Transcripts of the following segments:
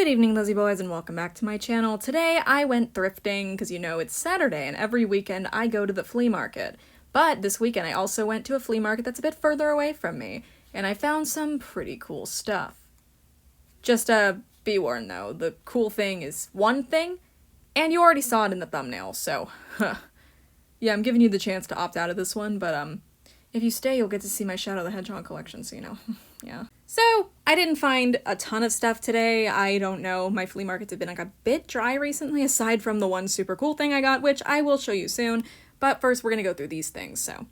Good evening, Lizzie boys, and welcome back to my channel. Today I went thrifting because you know it's Saturday and every weekend I go to the flea market. But this weekend I also went to a flea market that's a bit further away from me, and I found some pretty cool stuff. Just be warned though, the cool thing is one thing, and you already saw it in the thumbnail, so yeah, I'm giving you the chance to opt out of this one, but if you stay you'll get to see my Shadow the Hedgehog collection, so you know, yeah. So, I didn't find a ton of stuff today. I don't know, my flea markets have been like a bit dry recently, aside from the one super cool thing I got, which I will show you soon. But first, we're gonna go through these things, so.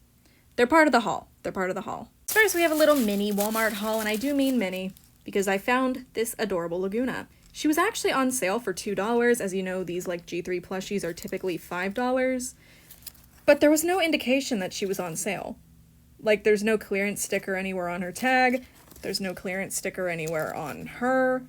They're part of the haul. They're part of the haul. First, we have a little mini Walmart haul, and I do mean mini, because I found this adorable Laguna. She was actually on sale for $2, as you know, these like G3 plushies are typically $5. But there was no indication that she was on sale. Like, there's no clearance sticker anywhere on her tag. There's no clearance sticker anywhere on her.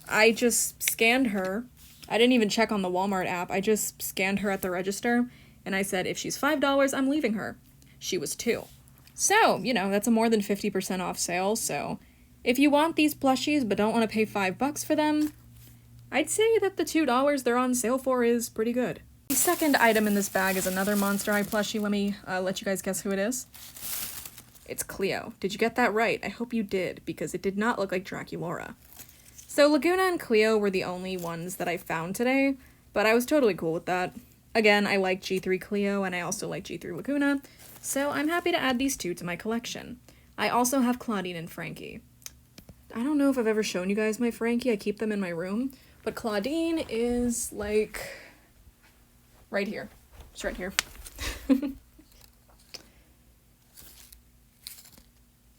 I just scanned her. I didn't even check on the Walmart app. I just scanned her at the register, and I said, if she's $5, I'm leaving her. She was $2. So, you know, that's a more than 50% off sale, so if you want these plushies but don't want to pay $5 for them, I'd say that the $2 they're on sale for is pretty good. The second item in this bag is another Monster High plushie. Let me let you guys guess who it is. It's Cleo. Did you get that right? I hope you did, because it did not look like Draculaura. So Laguna and Cleo were the only ones that I found today, but I was totally cool with that. Again, I like G3 Cleo, and I also like G3 Laguna, so I'm happy to add these two to my collection. I also have Claudine and Frankie. I don't know if I've ever shown you guys my Frankie, I keep them in my room, but Claudine is, like, right here. It's right here.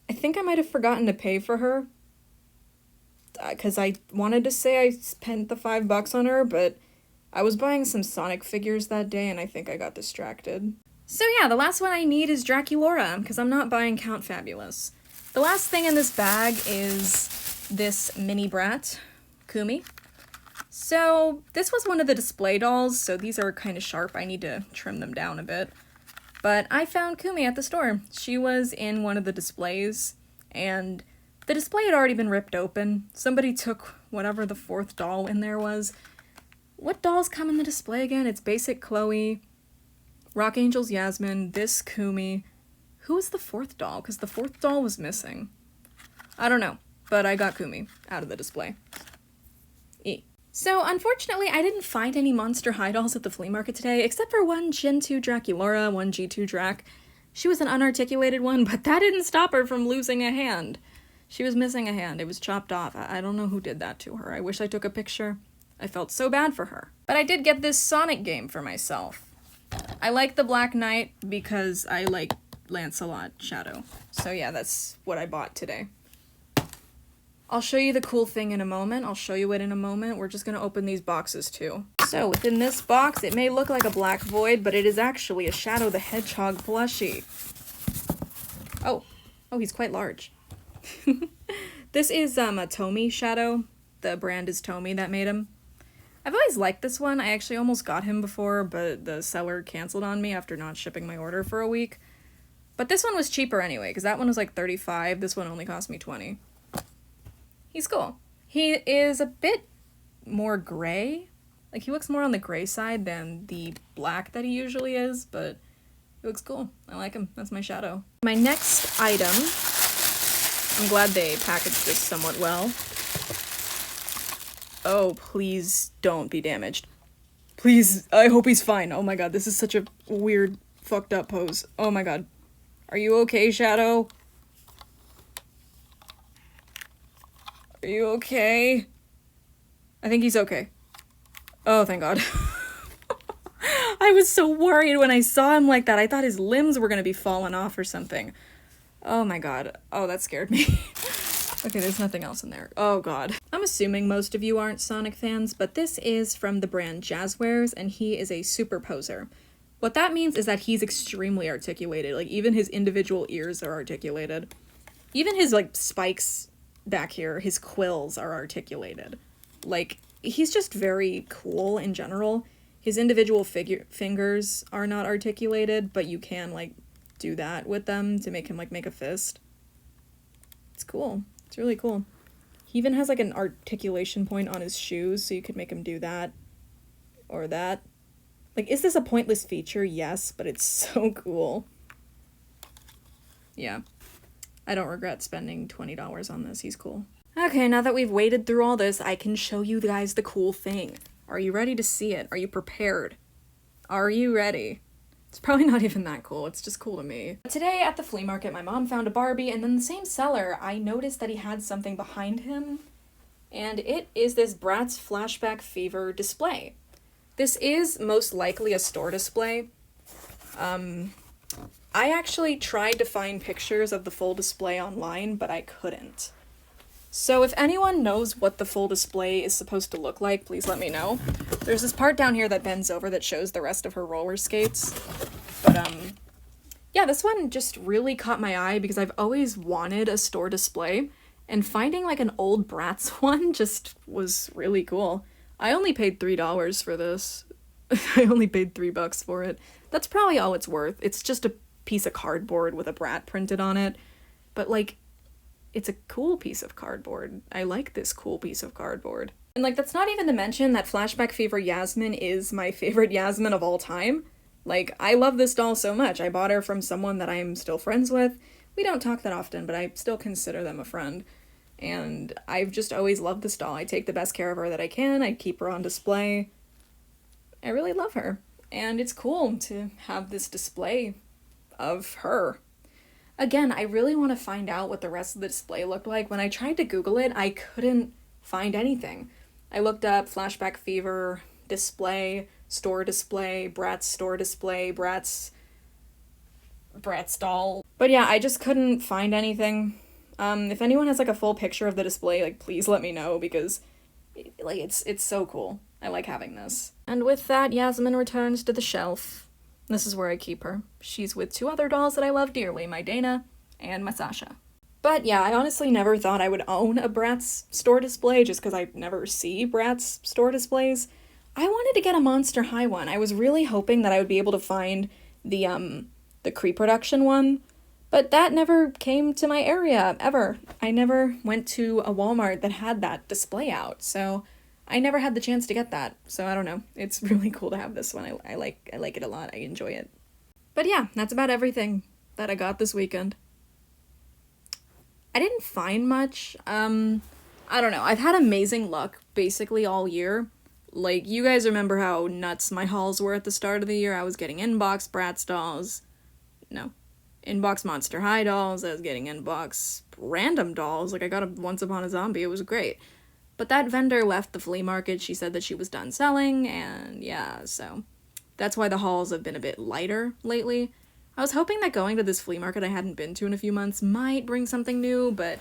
I think I might have forgotten to pay for her, because I wanted to say I spent the $5 on her, but I was buying some Sonic figures that day and I think I got distracted. So yeah, the last one I need is Draculaura, because I'm not buying Count Fabulous. The last thing in this bag is this mini brat, Kumi. So this was one of the display dolls, so these are kind of sharp. I need to trim them down a bit. But I found Kumi at the store. She was in one of the displays, and the display had already been ripped open. Somebody took whatever the fourth doll in there was. What dolls come in the display again? It's Basic Chloe, Rock Angel's Yasmin, this Kumi. Who was the fourth doll? Because the fourth doll was missing. I don't know, but I got Kumi out of the display. So, unfortunately, I didn't find any Monster High dolls at the flea market today, except for one Gen 2 Draculaura, one G2 Drac. She was an unarticulated one, but that didn't stop her from losing a hand. She was missing a hand. It was chopped off. I don't know who did that to her. I wish I took a picture. I felt so bad for her. But I did get this Sonic game for myself. I like the Black Knight because I like Lancelot Shadow. So yeah, that's what I bought today. I'll show you the cool thing in a moment. I'll show you it in a moment. We're just gonna open these boxes too. So within this box, it may look like a black void, but it is actually a Shadow the Hedgehog plushie. Oh, he's quite large. This is a Tomy Shadow. The brand is Tomy that made him. I've always liked this one. I actually almost got him before, but the seller canceled on me after not shipping my order for a week. But this one was cheaper anyway, because that one was like $35. This one only cost me $20. He's cool. He is a bit more gray. Like, he looks more on the gray side than the black that he usually is, but he looks cool. I like him. That's my Shadow. My next item, I'm glad they packaged this somewhat well. Oh, please don't be damaged. Please, I hope he's fine. Oh my god, this is such a weird, fucked up pose. Oh my god. Are you okay, Shadow? Are you okay? I think he's okay. Oh, thank god. I was so worried when I saw him like that. I thought his limbs were gonna be falling off or something. Oh my god. Oh, that scared me. Okay, there's nothing else in there. Oh god. I'm assuming most of you aren't Sonic fans, but this is from the brand Jazzwares, and he is a superposer. What that means is that he's extremely articulated. Like, even his individual ears are articulated. Even his, like, spikes back here, his quills are articulated. Like, he's just very cool in general. His individual fingers are not articulated, but you can, like, do that with them to make him, like, make a fist. It's cool. It's really cool. He even has like an articulation point on his shoes, so you could make him do that. Or that. Like, is this a pointless feature? Yes, but it's so cool. Yeah. I don't regret spending $20 on this. He's cool. Okay, now that we've waded through all this, I can show you guys the cool thing. Are you ready to see it? Are you prepared? Are you ready? It's probably not even that cool. It's just cool to me. Today at the flea market, my mom found a Barbie, and then the same seller, I noticed that he had something behind him, and it is this Bratz Flashback Fever display. This is most likely a store display. I actually tried to find pictures of the full display online, but I couldn't. So if anyone knows what the full display is supposed to look like, please let me know. There's this part down here that bends over that shows the rest of her roller skates. But, yeah, this one just really caught my eye because I've always wanted a store display, and finding, like, an old Bratz one just was really cool. I only paid $3 for this. I only paid $3 for it. That's probably all it's worth. It's just a piece of cardboard with a brat printed on it. But, like, it's a cool piece of cardboard. I like this cool piece of cardboard. And, like, that's not even to mention that Flashback Fever Yasmin is my favorite Yasmin of all time. Like, I love this doll so much. I bought her from someone that I'm still friends with. We don't talk that often, but I still consider them a friend. And I've just always loved this doll. I take the best care of her that I can. I keep her on display. I really love her. And it's cool to have this display of her. Again, I really want to find out what the rest of the display looked like. When I tried to Google it, I couldn't find anything. I looked up Flashback Fever display, store display, Bratz store display, Bratz doll. But yeah, I just couldn't find anything. If anyone has like a full picture of the display, like please let me know because it's so cool. I like having this. And with that, Yasmin returns to the shelf. This is where I keep her. She's with two other dolls that I love dearly, my Dana and my Sasha. But yeah, I honestly never thought I would own a Bratz store display just because I never see Bratz store displays. I wanted to get a Monster High one. I was really hoping that I would be able to find the Cree production one, but that never came to my area, ever. I never went to a Walmart that had that display out, so I never had the chance to get that. So I don't know. It's really cool to have this one. I like it a lot. I enjoy it. But yeah, that's about everything that I got this weekend. I didn't find much. I don't know. I've had amazing luck basically all year. Like, you guys remember how nuts my hauls were at the start of the year? I was getting inbox Bratz dolls. No. Inbox Monster High dolls. I was getting inbox random dolls. Like, I got a Once Upon a Zombie. It was great. But that vendor left the flea market. She said that she was done selling, and yeah, so that's why the hauls have been a bit lighter lately. I was hoping that going to this flea market I hadn't been to in a few months might bring something new, but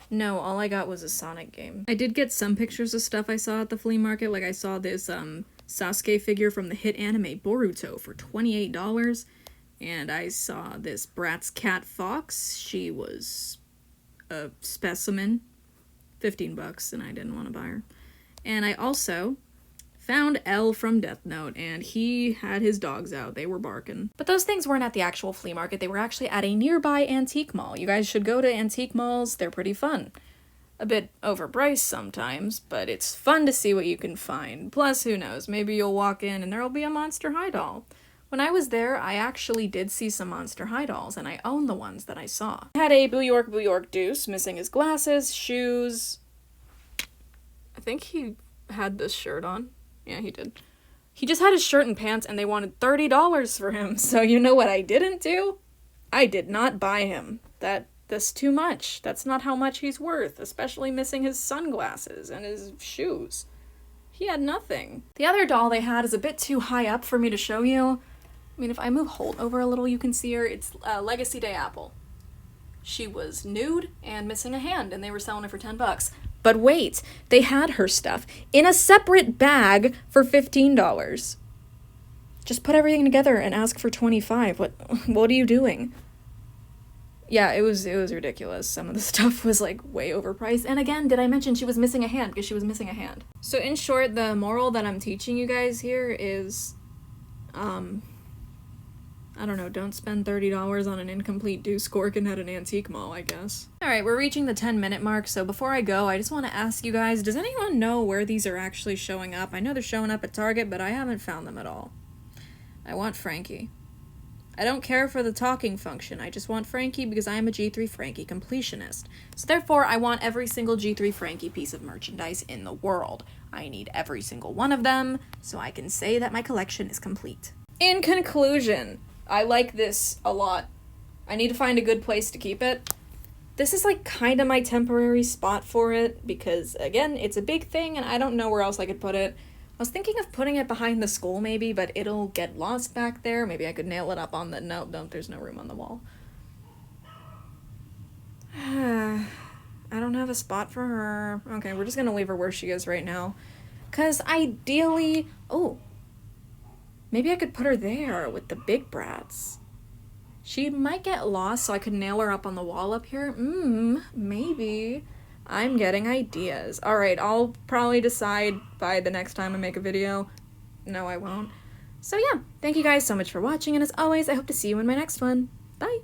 no, all I got was a Sonic game. I did get some pictures of stuff I saw at the flea market, like I saw this Sasuke figure from the hit anime Boruto for $28, and I saw this Bratz cat fox. She was a specimen. $15, and I didn't want to buy her. And I also found L from Death Note, and he had his dogs out. They were barking. But those things weren't at the actual flea market. They were actually at a nearby antique mall. You guys should go to antique malls. They're pretty fun. A bit overpriced sometimes, but it's fun to see what you can find. Plus, who knows, maybe you'll walk in and there'll be a Monster High doll. When I was there, I actually did see some Monster High dolls, and I own the ones that I saw. I had a Boo York Deuce, missing his glasses, shoes. I think he had this shirt on. Yeah, he did. He just had his shirt and pants, and they wanted $30 for him, so you know what I didn't do? I did not buy him. That's too much. That's not how much he's worth, especially missing his sunglasses and his shoes. He had nothing. The other doll they had is a bit too high up for me to show you. I mean, if I move Holt over a little, you can see her. It's Legacy Day Apple. She was nude and missing a hand, and they were selling her for $10. But wait, they had her stuff in a separate bag for $15. Just put everything together and ask for $25. What are you doing? Yeah, it was ridiculous. Some of the stuff was like way overpriced. And again, did I mention she was missing a hand? Because she was missing a hand. So in short, the moral that I'm teaching you guys here is, I don't know, don't spend $30 on an incomplete Deuce Gorgon at an antique mall, I guess. Alright, we're reaching the 10-minute mark, so before I go, I just want to ask you guys, does anyone know where these are actually showing up? I know they're showing up at Target, but I haven't found them at all. I want Frankie. I don't care for the talking function, I just want Frankie because I am a G3 Frankie completionist. So therefore, I want every single G3 Frankie piece of merchandise in the world. I need every single one of them, so I can say that my collection is complete. In conclusion, I like this a lot. I need to find a good place to keep it. This is like kind of my temporary spot for it because, again, it's a big thing and I don't know where else I could put it. I was thinking of putting it behind the school maybe, but it'll get lost back there. Maybe I could nail it up on the... No, there's no room on the wall. I don't have a spot for her. Okay, we're just gonna leave her where she is right now. Because ideally... Oh. Maybe I could put her there with the big Bratz. She might get lost, so I could nail her up on the wall up here. Maybe. I'm getting ideas. Alright, I'll probably decide by the next time I make a video. No, I won't. So yeah, thank you guys so much for watching, and as always, I hope to see you in my next one. Bye!